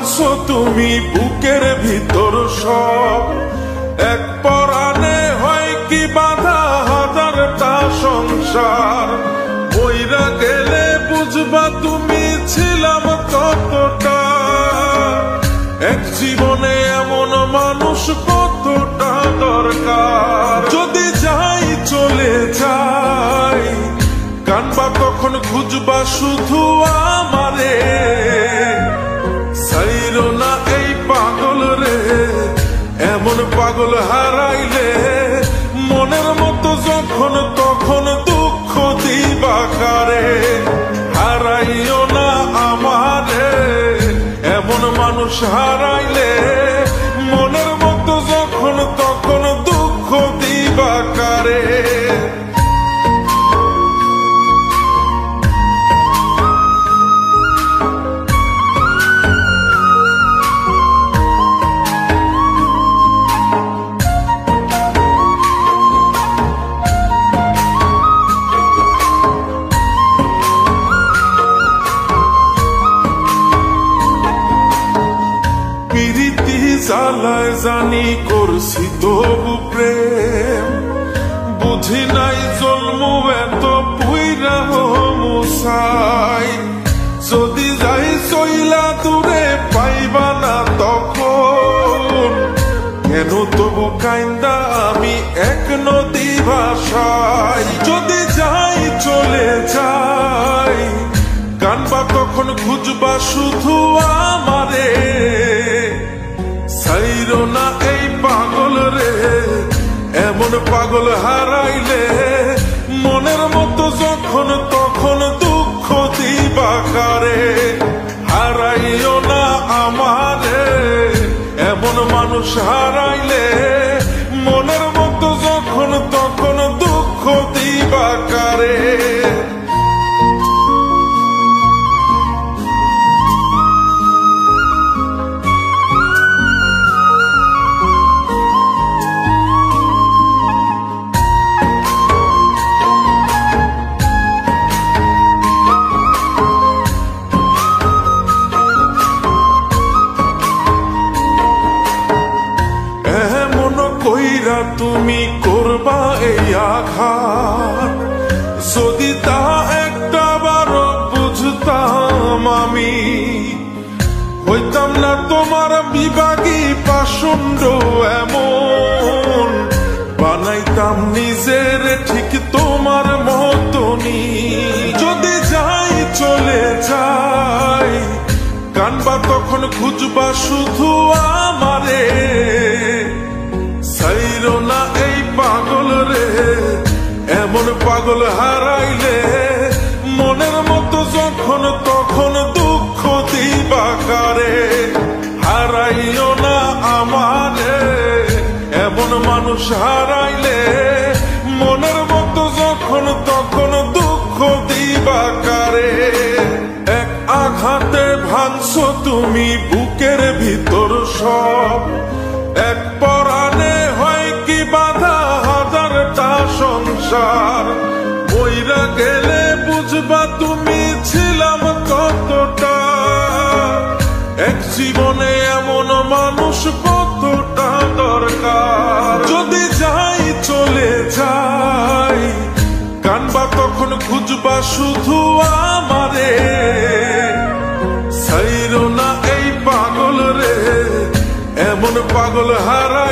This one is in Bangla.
ভাঙছো তুমি বুকের ভিতর সব। এক পরাণে হয় কি বাধা হাজারটা সংসার। মইরা গেলে বুঝবা তুমি ছিলাম কতটা। এক জীবনে এমন মানুষ কতটা দরকার। যদি যাই চলে যাই কানবা তখন খুঁজবা শুধু আমারে। সাইরো না এই পাগল রে, এমন পাগল হারাইলে মনের মতো যখন তখন দুঃখ দিবা কারে। হারাইও না আমারে, এমন মানুষ হারাইলে মনের মতো যখন তখন দুঃখ দিবা কারে। প্রীতি জ্বালায় জানি করছি তবু প্রেম। বুঝি নাই জন্ম এত পুইরা মুসাই। যদি যাই চইলা দূরে পাইবা না তখন। কেন তবু কাইন্দা আমি এক নদী ভাষায়। যদি যাই চলে যাই কানবা তখন খুঁজবা শুধু আমারে। সাইরো না এই পাগল রে, এমন পাগল হারাইলে মনের মতো যখন তখন দুঃখ দিবা কারে। হারাইও না আমারে, এমন মানুষ হারাইলে মনের মতো যখন তখন দুঃখ দিবা কারে। কইরা তুমি করবা এই আঘাত। যদি তা একটা বারো বুঝতাম আমি, হইতাম না তোমার বিভাগী পাষণ্ড এমন। বানাইতাম নিজের ঠিক তোমার মতনি। যদি যাই চলে যাই কানবা তখন খুঁজবা শুধু আমারে। সাইরো না এই পাগল রে, এমন পাগল হারাইলে মনের মতো যখন তখন দুঃখ দিবা কারে। হারাইও না আমারে, এমন মানুষ হারাইলে মনের মতো যখন তখন দুঃখ দিবা কারে। এক আঘাতে ভাঙছো তুমি বুকের ভিতর সব। এক পরাণে হয় কি বাধা হাজারটা সংসার। মইরা গেলে বুঝবা তুমি ছিলাম কতটা। এক জীবনে এমন মানুষ কতটা দরকার। যদি যাই চলে যাই কানবা তখন খুঁজবা শুধু আমারে। সাইরো না এই পাগল রে, এমন পাগল হারা